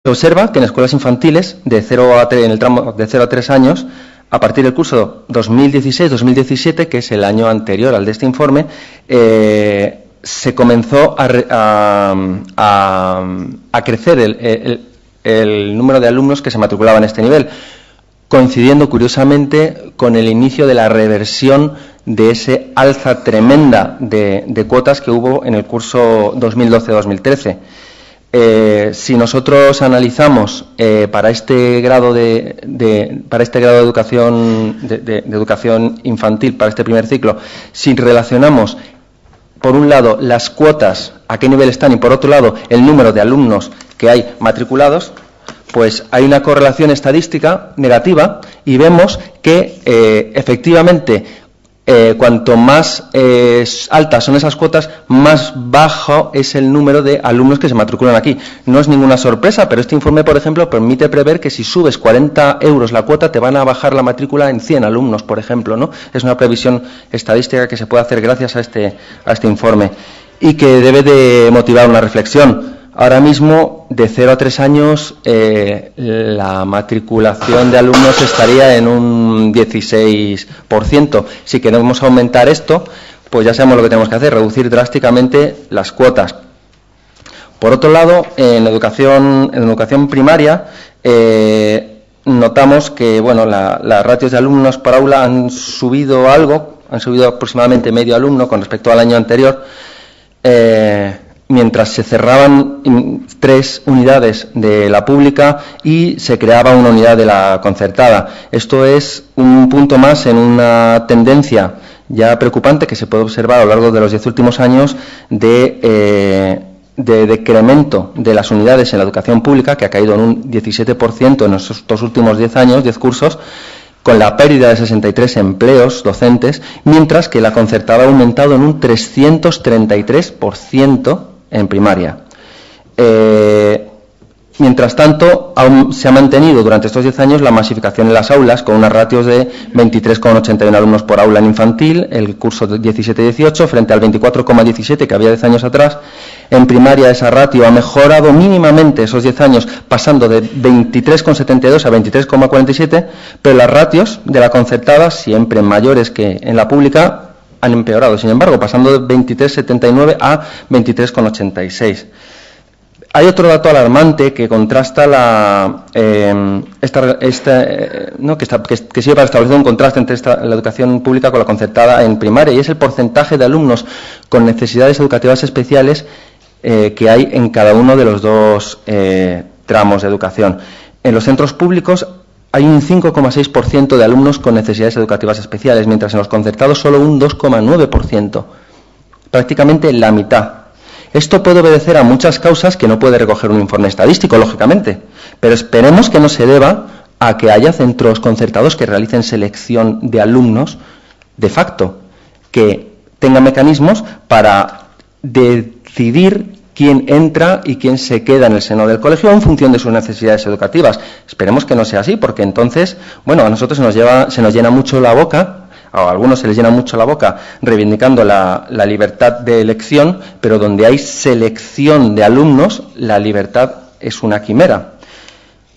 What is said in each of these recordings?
Se observa que en escuelas infantiles de 0 a 3, en el tramo de 0 a 3 años, a partir del curso 2016-2017, que es el año anterior al de este informe, se comenzó a crecer el número de alumnos que se matriculaban a este nivel, coincidiendo curiosamente con el inicio de la reversión de ese alza tremenda de cuotas que hubo en el curso 2012-2013. Si nosotros analizamos para este grado de educación infantil, para este primer ciclo, si relacionamos por un lado las cuotas, a qué nivel están, y por otro lado el número de alumnos que hay matriculados, pues hay una correlación estadística negativa y vemos que efectivamente cuanto más altas son esas cuotas, más bajo es el número de alumnos que se matriculan aquí. No es ninguna sorpresa, pero este informe, por ejemplo, permite prever que si subes 40 euros la cuota, te van a bajar la matrícula en 100 alumnos, por ejemplo, ¿no? Es una previsión estadística que se puede hacer gracias a este informe y que debe de motivar una reflexión. Ahora mismo, de 0 a 3 años, la matriculación de alumnos estaría en un 16%. Si queremos aumentar esto, pues ya sabemos lo que tenemos que hacer, reducir drásticamente las cuotas. Por otro lado, en educación primaria, notamos que bueno, las ratios de alumnos por aula han subido algo, han subido aproximadamente medio alumno con respecto al año anterior, mientras se cerraban 3 unidades de la pública y se creaba una unidad de la concertada. Esto es un punto más en una tendencia ya preocupante que se puede observar a lo largo de los 10 últimos años de decremento de las unidades en la educación pública, que ha caído en un 17% en estos últimos 10 años, 10 cursos, con la pérdida de 63 empleos docentes, mientras que la concertada ha aumentado en un 333% en primaria. Mientras tanto, aún se ha mantenido durante estos 10 años la masificación en las aulas, con unas ratios de 23,81 alumnos por aula en infantil, el curso 17-18, frente al 24,17 que había 10 años atrás. En primaria esa ratio ha mejorado mínimamente esos 10 años, pasando de 23,72 a 23,47, pero las ratios de la concertada, siempre mayores que en la pública, han empeorado, sin embargo, pasando de 23,79 a 23,86. Hay otro dato alarmante que contrasta que sirve para establecer un contraste entre la educación pública con la concertada en primaria, y es el porcentaje de alumnos con necesidades educativas especiales que hay en cada uno de los dos tramos de educación. En los centros públicos hay un 5,6% de alumnos con necesidades educativas especiales, mientras en los concertados solo un 2,9%, prácticamente la mitad. Esto puede obedecer a muchas causas que no puede recoger un informe estadístico, lógicamente, pero esperemos que no se deba a que haya centros concertados que realicen selección de alumnos de facto, que tengan mecanismos para decidir quién entra y quién se queda en el seno del colegio en función de sus necesidades educativas. Esperemos que no sea así, porque entonces, bueno, a nosotros se nos llena mucho la boca, o a algunos se les llena mucho la boca reivindicando la libertad de elección, pero donde hay selección de alumnos, la libertad es una quimera.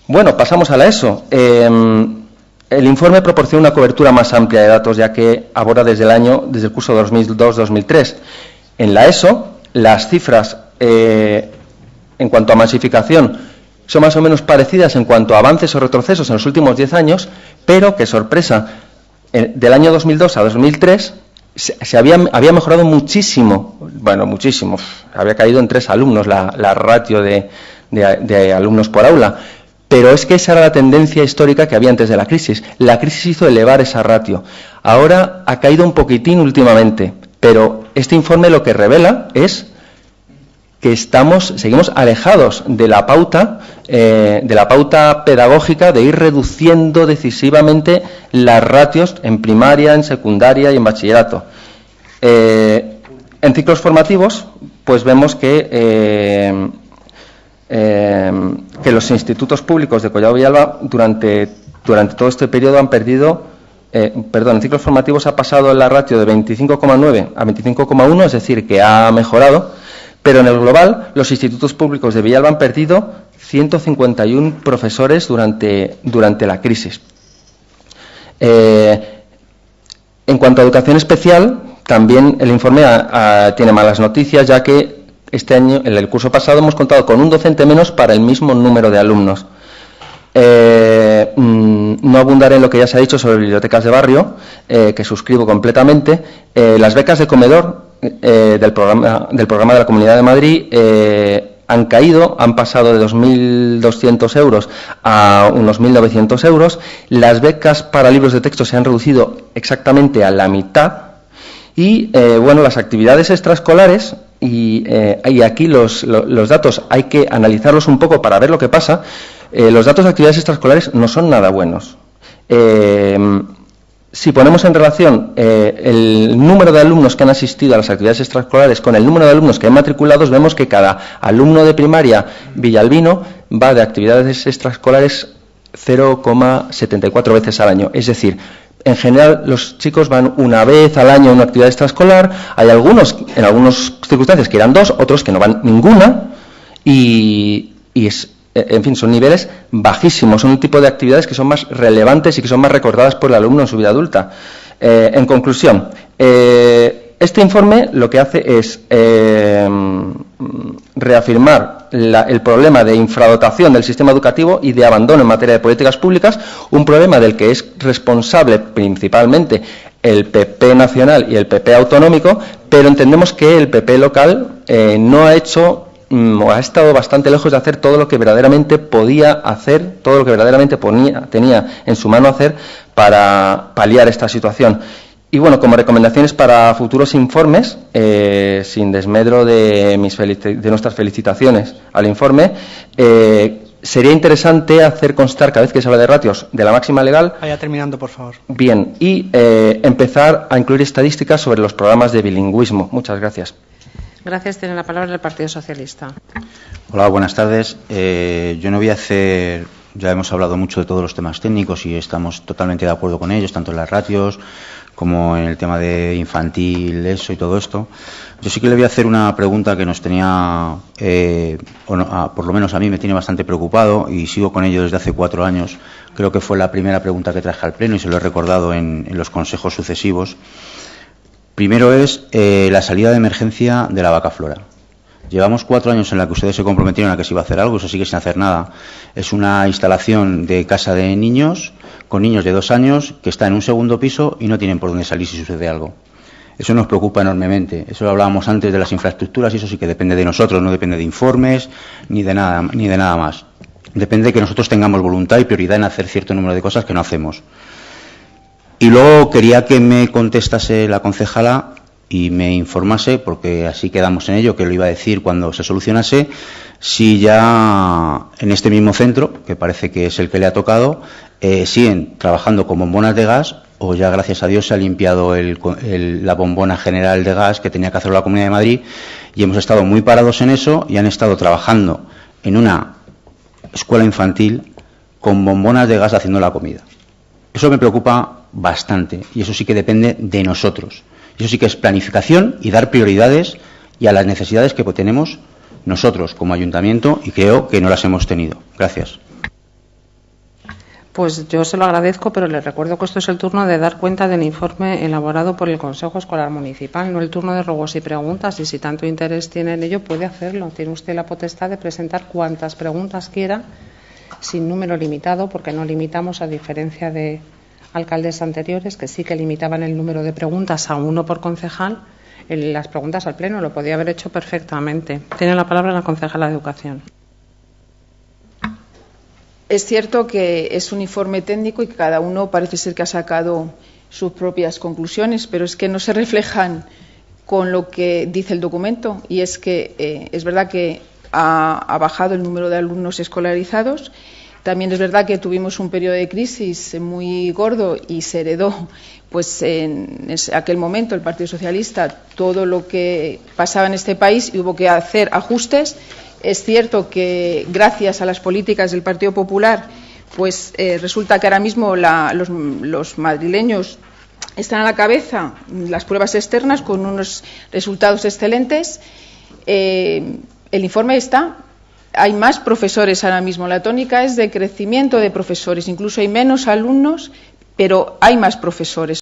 Bueno, pasamos a la ESO. El informe proporciona una cobertura más amplia de datos, ya que aborda desde el curso 2002-2003. En la ESO, las cifras en cuanto a masificación son más o menos parecidas en cuanto a avances o retrocesos en los últimos 10 años, pero, qué sorpresa, del año 2002 a 2003 había mejorado muchísimo, había caído en 3 alumnos la ratio de alumnos por aula, pero es que esa era la tendencia histórica que había antes de la crisis. La crisis hizo elevar esa ratio. Ahora ha caído un poquitín últimamente, pero este informe lo que revela es que seguimos alejados de la pauta pedagógica de ir reduciendo decisivamente las ratios en primaria, en secundaria y en bachillerato. En ciclos formativos, pues vemos que los institutos públicos de Collado Villalba durante todo este periodo han perdido, en ciclos formativos ha pasado la ratio de 25,9 a 25,1, es decir, que ha mejorado. Pero en el global, los institutos públicos de Villalba han perdido 151 profesores durante la crisis. En cuanto a educación especial, también el informe tiene malas noticias, ya que este año, en el curso pasado, hemos contado con un docente menos para el mismo número de alumnos. No abundaré en lo que ya se ha dicho sobre bibliotecas de barrio, que suscribo completamente. Las becas de comedor del programa de la Comunidad de Madrid han caído, han pasado de 2.200 euros a unos 1.900 euros. Las becas para libros de texto se han reducido exactamente a la mitad. Y, bueno, las actividades extraescolares, y aquí los datos hay que analizarlos un poco para ver lo que pasa. Los datos de actividades extraescolares no son nada buenos. Si ponemos en relación el número de alumnos que han asistido a las actividades extraescolares con el número de alumnos que han matriculados, vemos que cada alumno de primaria villalbino va de actividades extraescolares 0,74 veces al año. Es decir, en general los chicos van una vez al año a una actividad extraescolar. Hay algunos, en algunas circunstancias, que irán 2, otros que no van ninguna, y en fin, son niveles bajísimos, son un tipo de actividades que son más relevantes y que son más recordadas por el alumno en su vida adulta. En conclusión, este informe lo que hace es reafirmar el problema de infradotación del sistema educativo y de abandono en materia de políticas públicas, un problema del que es responsable principalmente el PP nacional y el PP autonómico, pero entendemos que el PP local no ha hecho o ha estado bastante lejos de hacer todo lo que verdaderamente podía hacer, todo lo que verdaderamente tenía en su mano hacer para paliar esta situación. Y bueno, como recomendaciones para futuros informes, sin desmedro de nuestras felicitaciones al informe, sería interesante hacer constar, cada vez que se habla de ratios, de la máxima legal. Vaya terminando, por favor. Bien, y empezar a incluir estadísticas sobre los programas de bilingüismo. Muchas gracias. Gracias. Tiene la palabra el Partido Socialista. Hola, buenas tardes. Yo no voy a hacer... Ya hemos hablado mucho de todos los temas técnicos y estamos totalmente de acuerdo con ellos, tanto en las ratios como en el tema de infantil, eso y todo esto. Yo sí que le voy a hacer una pregunta que nos tenía, por lo menos a mí me tiene bastante preocupado, y sigo con ello desde hace 4 años. Creo que fue la primera pregunta que traje al Pleno y se lo he recordado en los consejos sucesivos. Primero es la salida de emergencia de la vaca Flora. Llevamos 4 años en la que ustedes se comprometieron a que se iba a hacer algo, eso sigue sin hacer nada. Es una instalación de casa de niños, con niños de 2 años, que está en un segundo piso y no tienen por dónde salir si sucede algo. Eso nos preocupa enormemente. Eso lo hablábamos antes de las infraestructuras, y eso sí que depende de nosotros, no depende de informes ni de nada más. Depende de que nosotros tengamos voluntad y prioridad en hacer cierto número de cosas que no hacemos. Y luego quería que me contestase la concejala y me informase, porque así quedamos en ello, que lo iba a decir cuando se solucionase, si ya en este mismo centro, que parece que es el que le ha tocado, siguen trabajando con bombonas de gas, o ya gracias a Dios se ha limpiado la bombona general de gas que tenía que hacer la Comunidad de Madrid, y hemos estado muy parados en eso y han estado trabajando en una escuela infantil con bombonas de gas haciendo la comida. Eso me preocupa bastante, y eso sí que depende de nosotros. Eso sí que es planificación y dar prioridades y a las necesidades que tenemos nosotros como ayuntamiento, y creo que no las hemos tenido. Gracias. Pues yo se lo agradezco, pero le recuerdo que esto es el turno de dar cuenta del informe elaborado por el Consejo Escolar Municipal, no el turno de ruegos y preguntas, y si tanto interés tiene en ello, puede hacerlo. Tiene usted la potestad de presentar cuantas preguntas quiera, sin número limitado, porque no limitamos, a diferencia de alcaldes anteriores que sí que limitaban el número de preguntas a 1 por concejal. Las preguntas al Pleno lo podía haber hecho perfectamente. Tiene la palabra la concejala de Educación. Es cierto que es un informe técnico y que cada uno parece ser que ha sacado sus propias conclusiones, pero es que no se reflejan con lo que dice el documento, y es que es verdad que ha bajado el número de alumnos escolarizados. También es verdad que tuvimos un periodo de crisis muy gordo y se heredó, pues en aquel momento, el Partido Socialista, todo lo que pasaba en este país, y hubo que hacer ajustes. Es cierto que gracias a las políticas del Partido Popular, pues resulta que ahora mismo los madrileños están a la cabeza, las pruebas externas, con unos resultados excelentes. El informe está. hay más profesores ahora mismo. La tónica es de crecimiento de profesores. Incluso hay menos alumnos, pero hay más profesores.